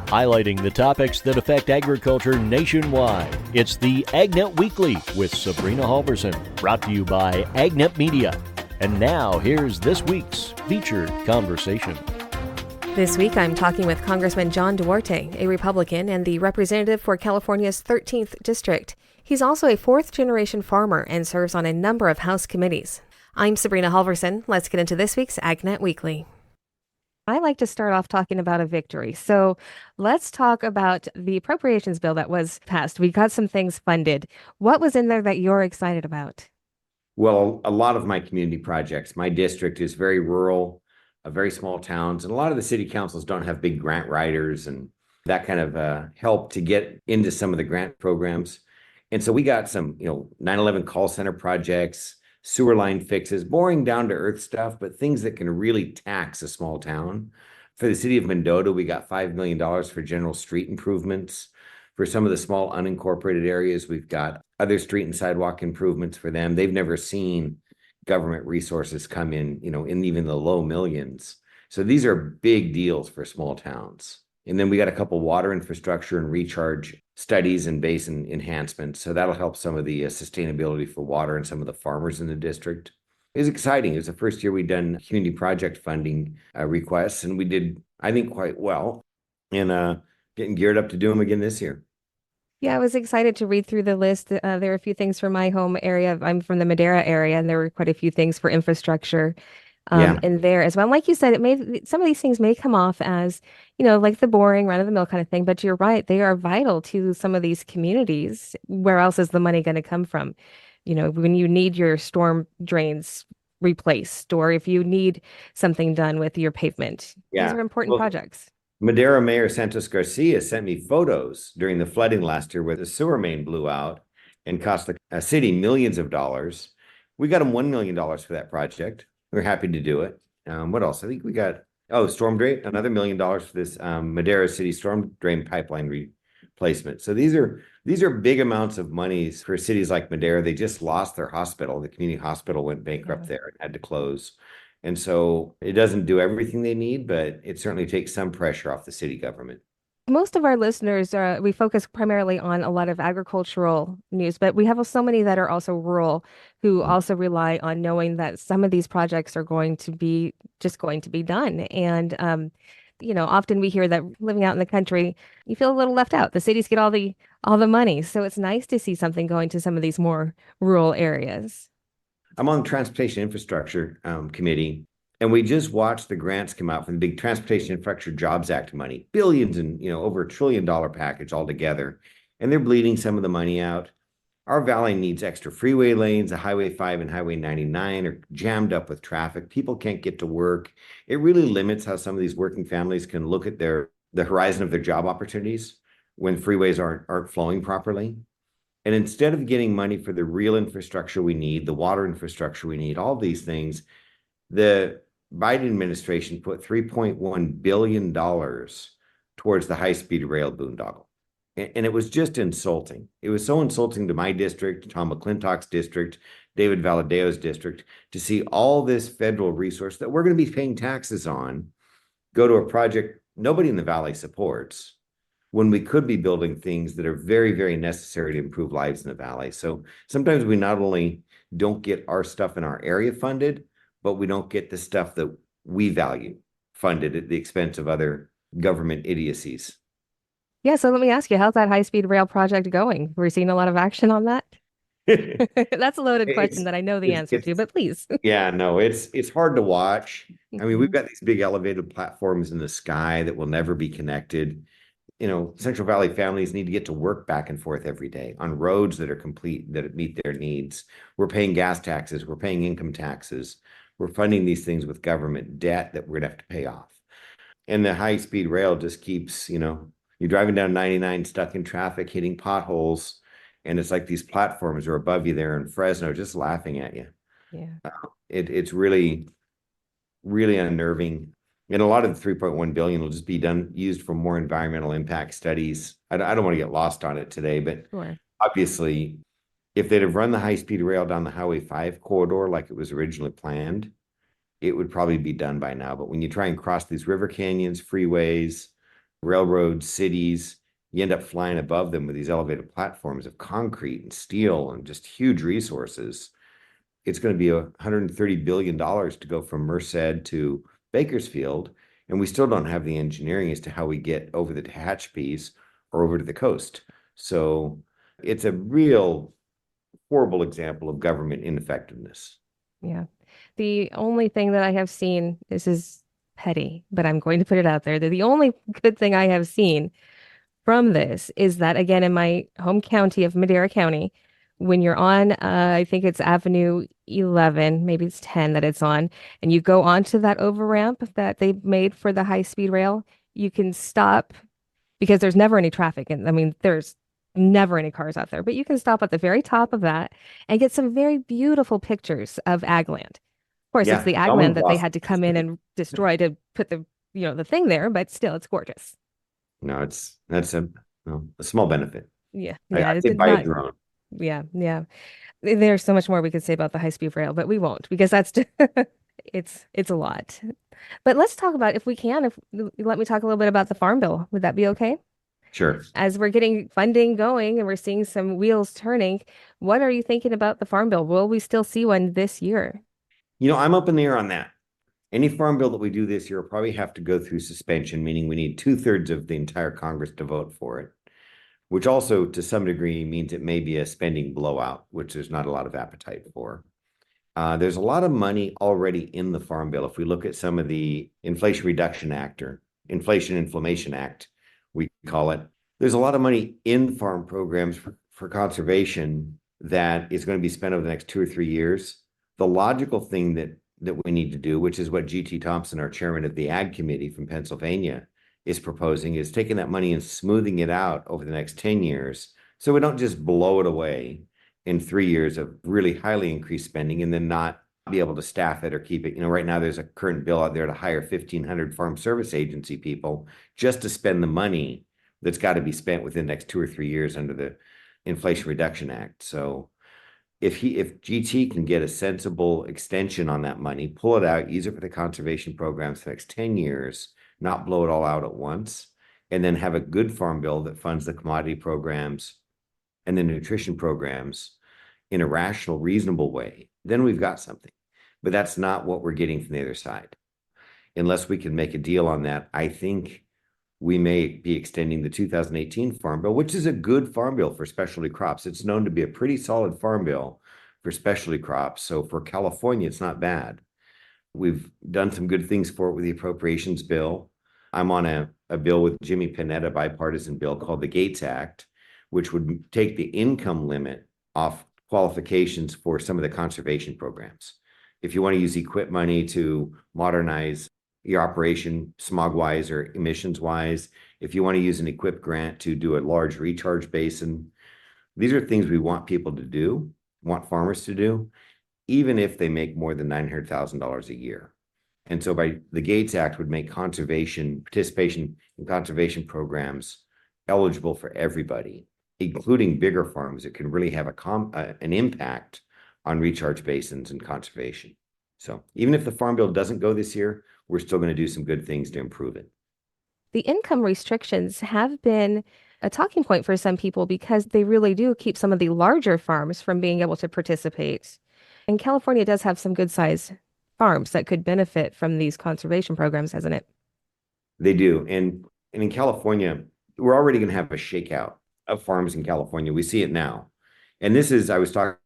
highlighting the topics that affect agriculture nationwide. It's the AgNet Weekly with Sabrina Halvorson, brought to you by AgNet Media. And now, here's this week's featured conversation. This week, I'm talking with Congressman John Duarte, a Republican and the representative for California's 13th District. He's also a fourth-generation farmer and serves on a number of House committees. I'm Sabrina Halvorson. Let's get into this week's AgNet Weekly. I like to start off talking about a victory. So let's talk about the appropriations bill that was passed. We got some things funded. What was in there that you're excited about? Well, a lot of my community projects. My district is very rural, very small towns, and a lot of the city councils don't have big grant writers and that kind of help to get into some of the grant programs. And so we got some, 9/11 call center projects, sewer line fixes, boring down to earth stuff, but things that can really tax a small town. For the city of Mendota, we got $5 million for general street improvements. For some of the small unincorporated areas, we've got other street and sidewalk improvements for them. They've never seen government resources come in, in even the low millions. So these are big deals for small towns. And then we got a couple water infrastructure and recharge studies and basin enhancements. So that'll help some of the sustainability for water and some of the farmers in the district. It was exciting. It was the first year we'd done community project funding requests, and we did, I think, quite well. And getting geared up to do them again this year. Yeah, I was excited to read through the list. There are a few things for my home area. I'm from the Madera area, and there were quite a few things for infrastructure in there as well. And like you said, some of these things may come off as, like the boring run-of-the-mill kind of thing, but you're right. They are vital to some of these communities. Where else is the money going to come from? When you need your storm drains replaced, or if you need something done with your pavement. These are important projects. Madera Mayor Santos Garcia sent me photos during the flooding last year where the sewer main blew out and cost the city millions of dollars. We got them $1 million for that project. We're happy to do it. What else? I think we got, storm drain, another $1 million for this Madera City storm drain pipeline replacement. So these are big amounts of monies for cities like Madera. They just lost their hospital. The community hospital went bankrupt there and had to close. And so it doesn't do everything they need, but it certainly takes some pressure off the city government. Most of our listeners, we focus primarily on a lot of agricultural news, but we have so many that are also rural who also rely on knowing that some of these projects are going to be done. And, often we hear that living out in the country, you feel a little left out. The cities get all the money. So it's nice to see something going to some of these more rural areas. I'm on the Transportation Infrastructure Committee, and we just watched the grants come out from the big Transportation Infrastructure Jobs Act money, billions and, over $1 trillion package altogether. And they're bleeding some of the money out. Our valley needs extra freeway lanes. The Highway 5 and Highway 99 are jammed up with traffic. People can't get to work. It really limits how some of these working families can look at the horizon of their job opportunities when freeways aren't flowing properly. And instead of getting money for the real infrastructure we need, the water infrastructure we need, all these things, the Biden administration put $3.1 billion towards the high-speed rail boondoggle. And it was just insulting. It was so insulting to my district, Tom McClintock's district, David Valadeo's district, to see all this federal resource that we're going to be paying taxes on go to a project nobody in the valley supports, when we could be building things that are very, very necessary to improve lives in the valley. So sometimes we not only don't get our stuff in our area funded, but we don't get the stuff that we value funded at the expense of other government idiocies. Yeah, so let me ask you, how's that high-speed rail project going? We're seeing a lot of action on that? That's a loaded question that I know the answer to, but please. Yeah, no, it's hard to watch. I mean, we've Mhm. got these big elevated platforms in the sky that will never be connected. Central Valley families need to get to work back and forth every day on roads that are complete, that meet their needs. We're paying gas taxes. We're paying income taxes. We're funding these things with government debt that we're going to have to pay off. And the high-speed rail just keeps, you're driving down 99 stuck in traffic, hitting potholes, and it's like these platforms are above you there in Fresno just laughing at you. Yeah. It's really, really unnerving. And a lot of the 3.1 billion will just be used for more environmental impact studies. I don't want to get lost on it today, but obviously, if they'd have run the high-speed rail down the Highway 5 corridor like it was originally planned, it would probably be done by now. But when you try and cross these river canyons, freeways, railroads, cities. You end up flying above them with these elevated platforms of concrete and steel and just huge resources. It's going to be $130 billion to go from Merced to Bakersfield. And we still don't have the engineering as to how we get over the Tehachapi's or over to the coast. So it's a real horrible example of government ineffectiveness. Yeah. The only thing that I have seen, this is petty, but I'm going to put it out there, that the only good thing I have seen from this is that, again, in my home county of Madera County, when you're on, I think it's Avenue 11, maybe it's 10 that it's on, and you go onto that over ramp that they made for the high-speed rail, you can stop because there's never any traffic. And I mean, there's never any cars out there, but you can stop at the very top of that and get some very beautiful pictures of ag land. Of course, it's Yeah, the ag land Almond that they Blossom. had to come in and destroy to put the, the thing there, but still, it's gorgeous. No, that's a small benefit. Yeah, I yeah, it say did buy a not. drone. Yeah, yeah. There's so much more we could say about the high-speed rail, but we won't because that's it's a lot. But let's talk about if we can, if you let me talk a little bit about the farm bill. Would that be okay? Sure. As we're getting funding going and we're seeing some wheels turning, what are you thinking about the farm bill? Will we still see one this year? I'm up in the air on that. Any farm bill that we do this year will probably have to go through suspension, meaning we need 2/3 of the entire Congress to vote for it, which also to some degree means it may be a spending blowout, which there's not a lot of appetite for. There's a lot of money already in the farm bill. If we look at some of the Inflation Reduction Act or Inflation Inflammation Act, we call it, there's a lot of money in farm programs for conservation that is going to be spent over the next 2 or 3 years. The logical thing that we need to do, which is what G.T. Thompson, our chairman of the Ag Committee from Pennsylvania, is proposing, is taking that money and smoothing it out over the next 10 years so we don't just blow it away in 3 years of really highly increased spending and then not be able to staff it or keep it. Right now there's a current bill out there to hire 1,500 Farm Service Agency people just to spend the money that's got to be spent within the next 2 or 3 years under the Inflation Reduction Act. So if GT can get a sensible extension on that money, pull it out, use it for the conservation programs for the next 10 years, not blow it all out at once, and then have a good farm bill that funds the commodity programs and the nutrition programs in a rational, reasonable way, then we've got something. But that's not what we're getting from the other side. Unless we can make a deal on that, I think we may be extending the 2018 Farm Bill, which is a good farm bill for specialty crops. It's known to be a pretty solid farm bill for specialty crops. So for California, it's not bad. We've done some good things for it with the appropriations bill. I'm on a bill with Jimmy Panetta, bipartisan bill called the Gates Act, which would take the income limit off qualifications for some of the conservation programs. If you want to use equip money to modernize your operation smog-wise or emissions-wise, if you want to use an equip grant to do a large recharge basin, these are things we want people to do, want farmers to do, even if they make more than $900,000 a year. And so by the Gates Act would make participation in conservation programs eligible for everybody, including bigger farms that can really have an impact on recharge basins and conservation. So even if the Farm Bill doesn't go this year, we're still going to do some good things to improve it. The income restrictions have been a talking point for some people because they really do keep some of the larger farms from being able to participate. And California does have some good size farms that could benefit from these conservation programs, hasn't it? They do. And in California, we're already going to have a shakeout of farms in California. We see it now. And I was talking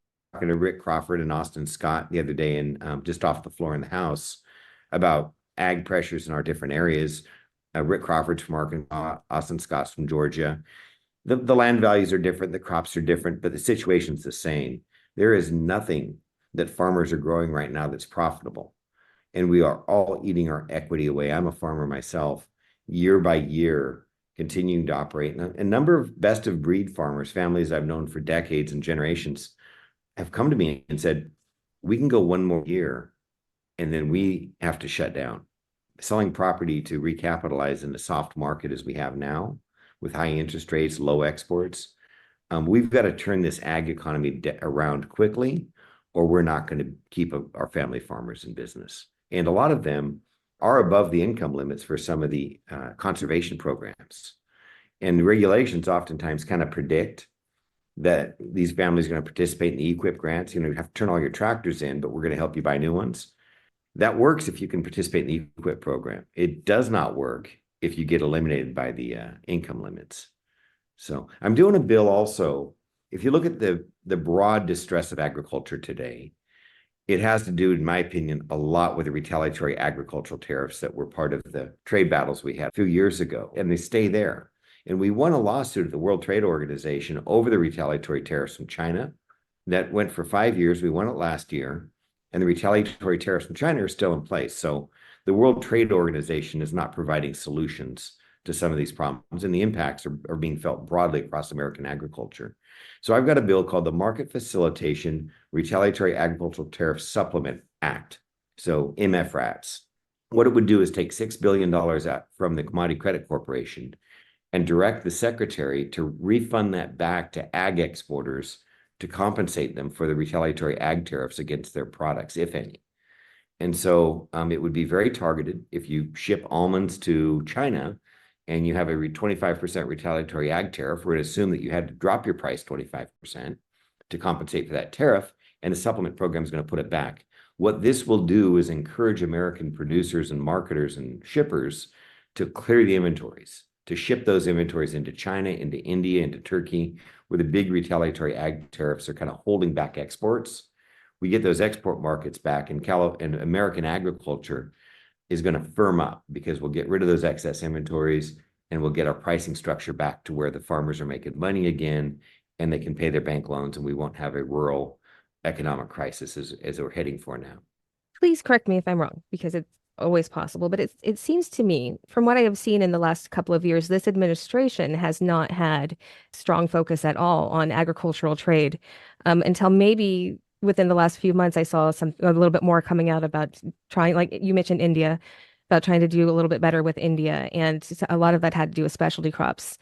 to Rick Crawford and Austin Scott the other day and just off the floor in the House about ag pressures in our different areas. Rick Crawford's from Arkansas, Austin Scott's from Georgia. The land values are different, the crops are different, but the situation's the same. There is nothing that farmers are growing right now that's profitable. And we are all eating our equity away. I'm a farmer myself, year by year, continuing to operate. And a number of best of breed farmers, families I've known for decades and generations, have come to me and said, we can go one more year and then we have to shut down. Selling property to recapitalize in the soft market as we have now, with high interest rates, low exports, we've got to turn this ag economy around quickly, or we're not going to keep our family farmers in business. And a lot of them are above the income limits for some of the conservation programs. And regulations oftentimes kind of predict that these families are going to participate in the EQIP grants. You have to turn all your tractors in, but we're going to help you buy new ones. That works if you can participate in the EQIP program. It does not work if you get eliminated by the income limits. So I'm doing a bill also. If you look at the broad distress of agriculture today, it has to do, in my opinion, a lot with the retaliatory agricultural tariffs that were part of the trade battles we had a few years ago, and they stay there. And we won a lawsuit at the World Trade Organization over the retaliatory tariffs from China that went for 5 years. We won it last year, and the retaliatory tariffs from China are still in place. So the World Trade Organization is not providing solutions to some of these problems, and the impacts are being felt broadly across American agriculture. So I've got a bill called the Market Facilitation Retaliatory Agricultural Tariff Supplement Act, so MFRATS. What it would do is take $6 billion out from the Commodity Credit Corporation and direct the secretary to refund that back to ag exporters to compensate them for the retaliatory ag tariffs against their products, if any. And so it would be very targeted. If you ship almonds to China and you have a 25% retaliatory ag tariff, we're going to assume that you had to drop your price 25% to compensate for that tariff, and the supplement program is going to put it back. What this will do is encourage American producers and marketers and shippers to clear the inventories, to ship those inventories into China, into India, into Turkey, where the big retaliatory ag tariffs are kind of holding back exports. We get those export markets back, and American agriculture is going to firm up because we'll get rid of those excess inventories and we'll get our pricing structure back to where the farmers are making money again and they can pay their bank loans, and we won't have a rural economic crisis as we're heading for now. Please correct me if I'm wrong, because it's always possible, but it seems to me, from what I have seen in the last couple of years, this administration has not had strong focus at all on agricultural trade until maybe within the last few months. I saw a little bit more coming out about trying, like you mentioned, India, about trying to do a little bit better with India, and a lot of that had to do with specialty crops.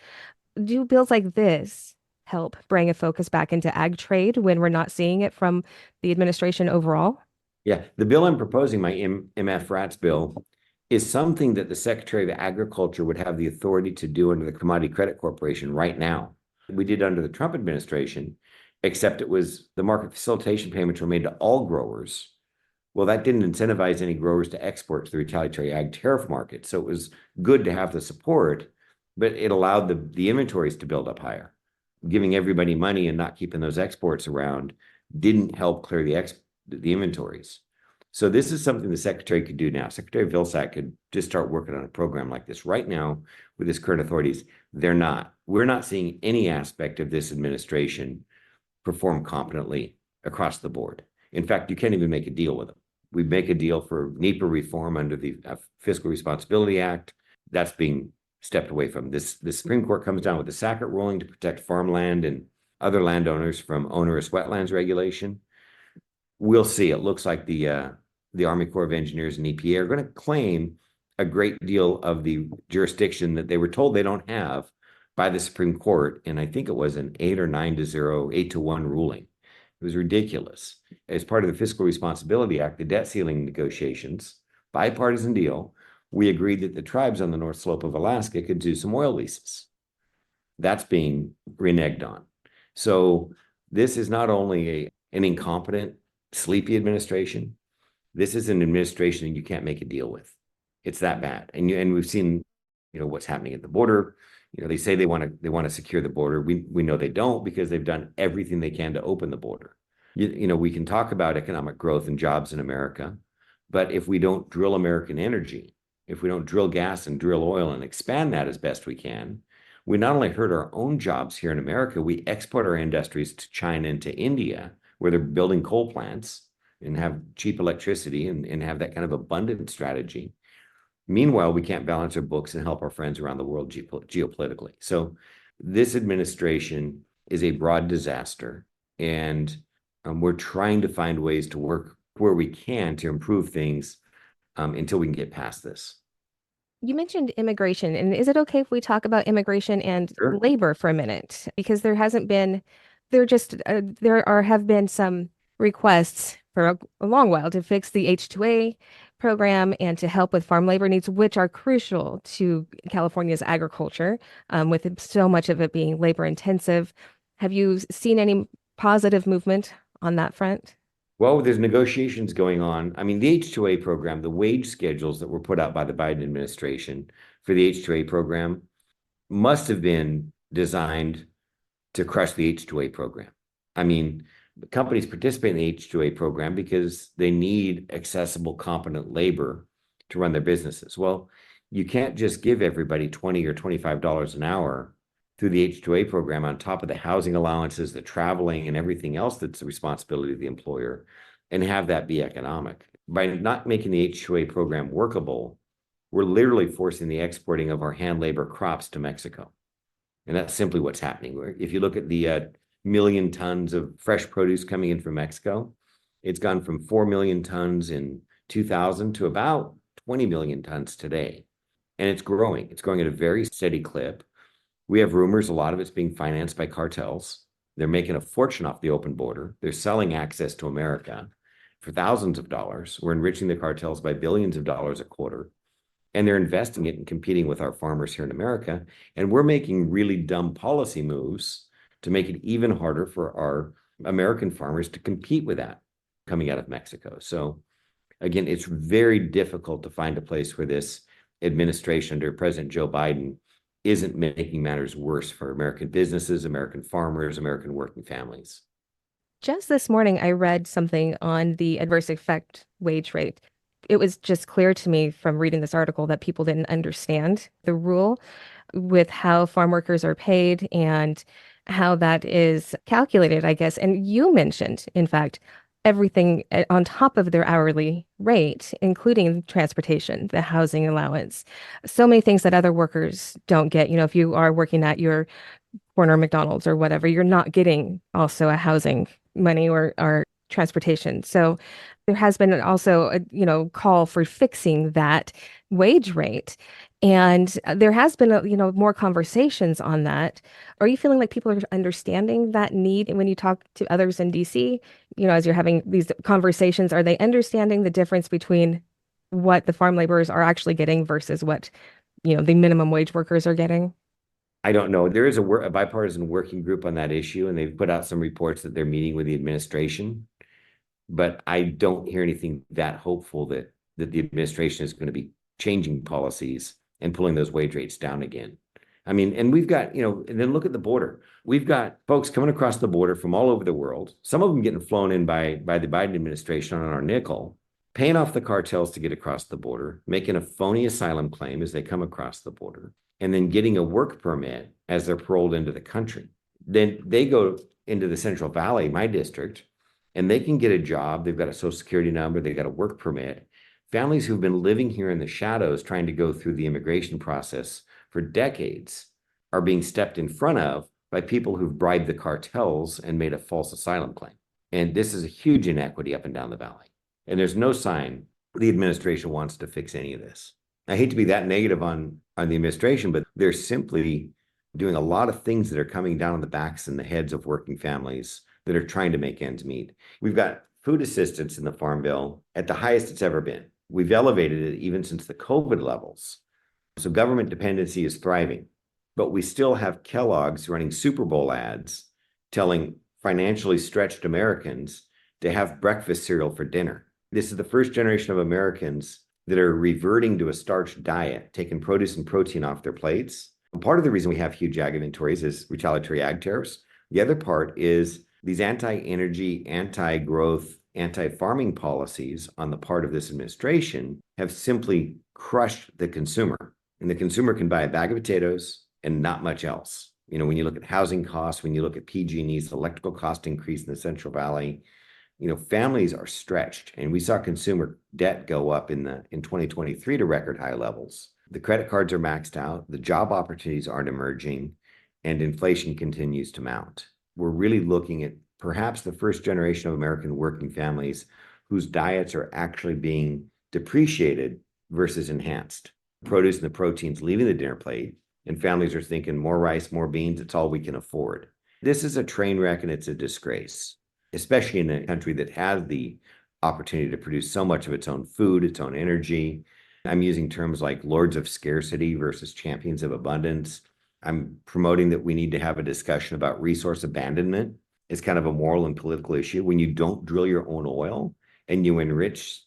Do bills like this help bring a focus back into ag trade when we're not seeing it from the administration overall? Yeah, the bill I'm proposing, my MFRATS bill, is something that the Secretary of Agriculture would have the authority to do under the Commodity Credit Corporation right now. We did under the Trump administration, except it was the market facilitation payments were made to all growers. Well, that didn't incentivize any growers to export to the retaliatory ag tariff market. So it was good to have the support, but it allowed the inventories to build up higher. Giving everybody money and not keeping those exports around didn't help clear the inventories. So this is something the secretary could do now. Secretary Vilsack could just start working on a program like this right now with his current authorities. They're not. We're not seeing any aspect of this administration perform competently across the board. In fact, you can't even make a deal with them. We make a deal for NEPA reform under the Fiscal Responsibility Act. That's being stepped away from. The Supreme Court comes down with the Sackett ruling to protect farmland and other landowners from onerous wetlands regulation. We'll see. It looks like the Army Corps of Engineers and EPA are going to claim a great deal of the jurisdiction that they were told they don't have by the Supreme Court. And I think it was an 8 or 9-0, 8-1 ruling. It was ridiculous. As part of the Fiscal Responsibility Act, the debt ceiling negotiations, bipartisan deal, we agreed that the tribes on the North Slope of Alaska could do some oil leases. That's being reneged on. So this is not only an incompetent, sleepy administration. This is an administration that you can't make a deal with. It's that bad. And we've seen, what's happening at the border. They say they want to secure the border. We know they don't, because they've done everything they can to open the border. We can talk about economic growth and jobs in America, but if we don't drill American energy, if we don't drill gas and drill oil and expand that as best we can, we not only hurt our own jobs here in America, we export our industries to China and to India, where they're building coal plants and have cheap electricity and have that kind of abundant strategy. Meanwhile, we can't balance our books and help our friends around the world geopolitically. So this administration is a broad disaster, and we're trying to find ways to work where we can to improve things until we can get past this. You mentioned immigration, and is it okay if we talk about immigration and Sure. labor for a minute? Because there have been some requests for a long while to fix the H-2A program and to help with farm labor needs, which are crucial to California's agriculture, with so much of it being labor intensive. Have you seen any positive movement on that front? Well, there's negotiations going on. I mean, the H-2A program, the wage schedules that were put out by the Biden administration for the H-2A program must have been designed to crush the H-2A program. I mean, companies participate in the H-2A program because they need accessible, competent labor to run their businesses. Well, you can't just give everybody $20 or $25 an hour through the H-2A program on top of the housing allowances, the traveling, and everything else that's the responsibility of the employer, and have that be economic. By not making the H-2A program workable, we're literally forcing the exporting of our hand labor crops to Mexico. And that's simply what's happening. If you look at the million tons of fresh produce coming in from Mexico, it's gone from 4 million tons in 2000 to about 20 million tons today. And it's growing. It's growing at a very steady clip. We have rumors a lot of it's being financed by cartels. They're making a fortune off the open border. They're selling access to America for thousands of dollars. We're enriching the cartels by billions of dollars a quarter. And they're investing it and competing with our farmers here in America. And we're making really dumb policy moves to make it even harder for our American farmers to compete with that coming out of Mexico. So again, it's very difficult to find a place where this administration under President Joe Biden isn't making matters worse for American businesses, American farmers, American working families. Just this morning, I read something on the adverse effect wage rate. It was just clear to me from reading this article that people didn't understand the rule with how farm workers are paid and how that is calculated, I guess. And you mentioned, in fact, everything on top of their hourly rate, including transportation, the housing allowance, so many things that other workers don't get. You know, if you are working at your corner McDonald's or whatever, you're not getting also a housing money or transportation. So there has been also a, call for fixing that wage rate. And there has been, more conversations on that. Are you feeling like people are understanding that need? And when you talk to others in DC, as you're having these conversations, are they understanding the difference between what the farm laborers are actually getting versus what, the minimum wage workers are getting? I don't know. There is a bipartisan working group on that issue, and they've put out some reports that they're meeting with the administration. But I don't hear anything that hopeful that the administration is going to be changing policies and pulling those wage rates down again. I mean, and we've got, and then look at the border. We've got folks coming across the border from all over the world, some of them getting flown in by the Biden administration on our nickel, paying off the cartels to get across the border, making a phony asylum claim as they come across the border, and then getting a work permit as they're paroled into the country. Then they go into the Central Valley, my district, and they can get a job. They've got a social security number. They've got a work permit. Families who've been living here in the shadows trying to go through the immigration process for decades are being stepped in front of by people who've bribed the cartels and made a false asylum claim. And this is a huge inequity up and down the valley. And there's no sign the administration wants to fix any of this. I hate to be that negative on the administration, but they're simply doing a lot of things that are coming down on the backs and the heads of working families that are trying to make ends meet. We've got food assistance in the Farm Bill at the highest it's ever been. We've elevated it even since the COVID levels. So government dependency is thriving, but we still have Kellogg's running Super Bowl ads telling financially stretched Americans to have breakfast cereal for dinner. This is the first generation of Americans that are reverting to a starch diet, taking produce and protein off their plates. And part of the reason we have huge ag inventories is retaliatory ag tariffs. The other part is these anti-energy, anti-growth, anti-farming policies on the part of this administration have simply crushed the consumer. And the consumer can buy a bag of potatoes and not much else. When you look at housing costs, when you look at PG&E's electrical cost increase in the Central Valley, families are stretched. And we saw consumer debt go up in 2023 to record high levels. The credit cards are maxed out, the job opportunities aren't emerging, and inflation continues to mount. We're really looking at perhaps the first generation of American working families whose diets are actually being depreciated versus enhanced. Produce and the proteins leaving the dinner plate, and families are thinking more rice, more beans, it's all we can afford. This is a train wreck and it's a disgrace, especially in a country that has the opportunity to produce so much of its own food, its own energy. I'm using terms like lords of scarcity versus champions of abundance. I'm promoting that we need to have a discussion about resource abandonment. It's kind of a moral and political issue. When you don't drill your own oil and you enrich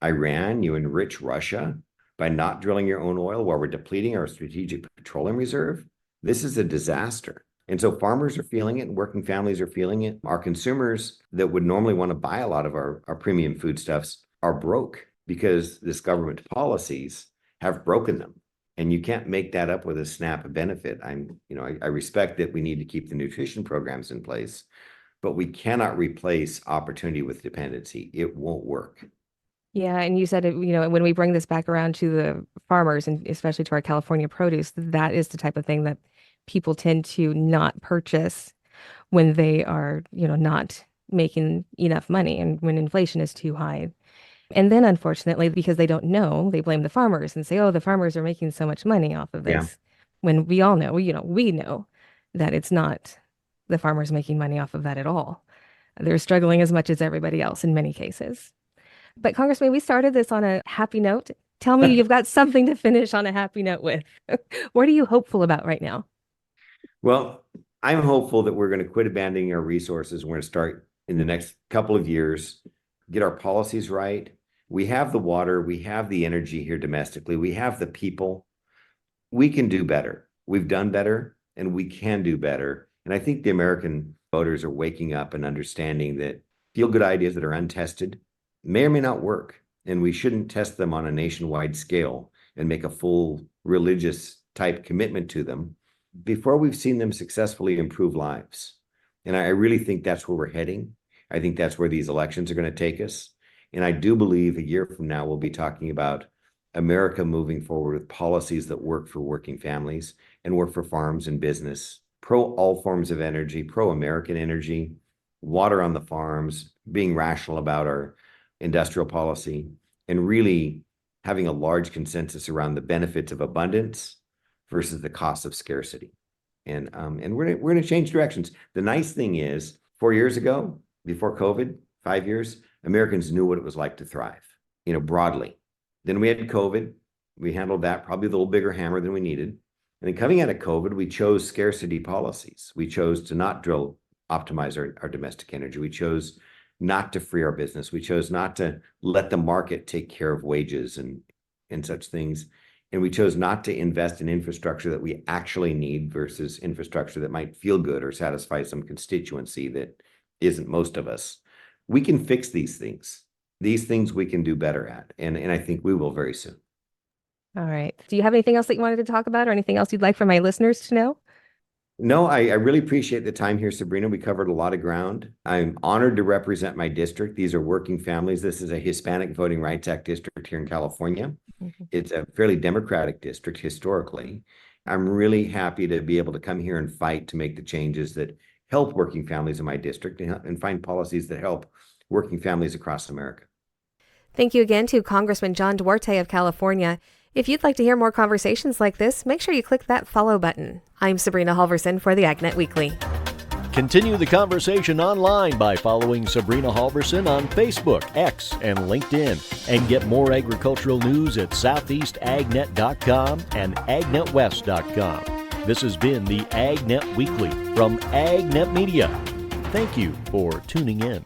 Iran, you enrich Russia by not drilling your own oil while we're depleting our strategic petroleum reserve, this is a disaster. And so farmers are feeling it and working families are feeling it. Our consumers that would normally want to buy a lot of our premium foodstuffs are broke because this government policies have broken them. And you can't make that up with a SNAP benefit. I respect that we need to keep the nutrition programs in place, but we cannot replace opportunity with dependency. It won't work. Yeah, and you said, when we bring this back around to the farmers and especially to our California produce, that is the type of thing that people tend to not purchase when they are, not making enough money and when inflation is too high. And then, unfortunately, because they don't know, they blame the farmers and say, oh, the farmers are making so much money off of this. Yeah. When we all know, we know that it's not the farmers making money off of that at all. They're struggling as much as everybody else in many cases. But Congressman, we started this on a happy note. Tell me you've got something to finish on a happy note with. What are you hopeful about right now? Well, I'm hopeful that we're going to quit abandoning our resources. We're going to start in the next couple of years, get our policies right. We have the water, we have the energy here domestically, we have the people. We can do better. We've done better and we can do better. And I think the American voters are waking up and understanding that feel-good ideas that are untested may or may not work. And we shouldn't test them on a nationwide scale and make a full religious type commitment to them before we've seen them successfully improve lives. And I really think that's where we're heading. I think that's where these elections are going to take us. And I do believe a year from now, we'll be talking about America moving forward with policies that work for working families and work for farms and business, pro all forms of energy, pro-American energy, water on the farms, being rational about our industrial policy, and really having a large consensus around the benefits of abundance versus the cost of scarcity. And we're going to change directions. The nice thing is, 4 years ago, before COVID, 5 years, Americans knew what it was like to thrive, broadly. Then we had COVID. We handled that probably with a little bigger hammer than we needed. And then coming out of COVID, we chose scarcity policies. We chose to not optimize our domestic energy. We chose not to free our business. We chose not to let the market take care of wages and such things. And we chose not to invest in infrastructure that we actually need versus infrastructure that might feel good or satisfy some constituency that isn't most of us. We can fix these things. These things we can do better at. And I think we will very soon. All right. Do you have anything else that you wanted to talk about or anything else you'd like for my listeners to know? No, I really appreciate the time here, Sabrina. We covered a lot of ground. I'm honored to represent my district. These are working families. This is a Hispanic Voting Rights Act district here in California. Mm-hmm. It's a fairly democratic district historically. I'm really happy to be able to come here and fight to make the changes that help working families in my district and find policies that help working families across America. Thank you again to Congressman John Duarte of California. If you'd like to hear more conversations like this, make sure you click that follow button. I'm Sabrina Halvorson for the AgNet Weekly. Continue the conversation online by following Sabrina Halvorson on Facebook, X, and LinkedIn. And get more agricultural news at southeastagnet.com and agnetwest.com. This has been the AgNet Weekly from AgNet Media. Thank you for tuning in.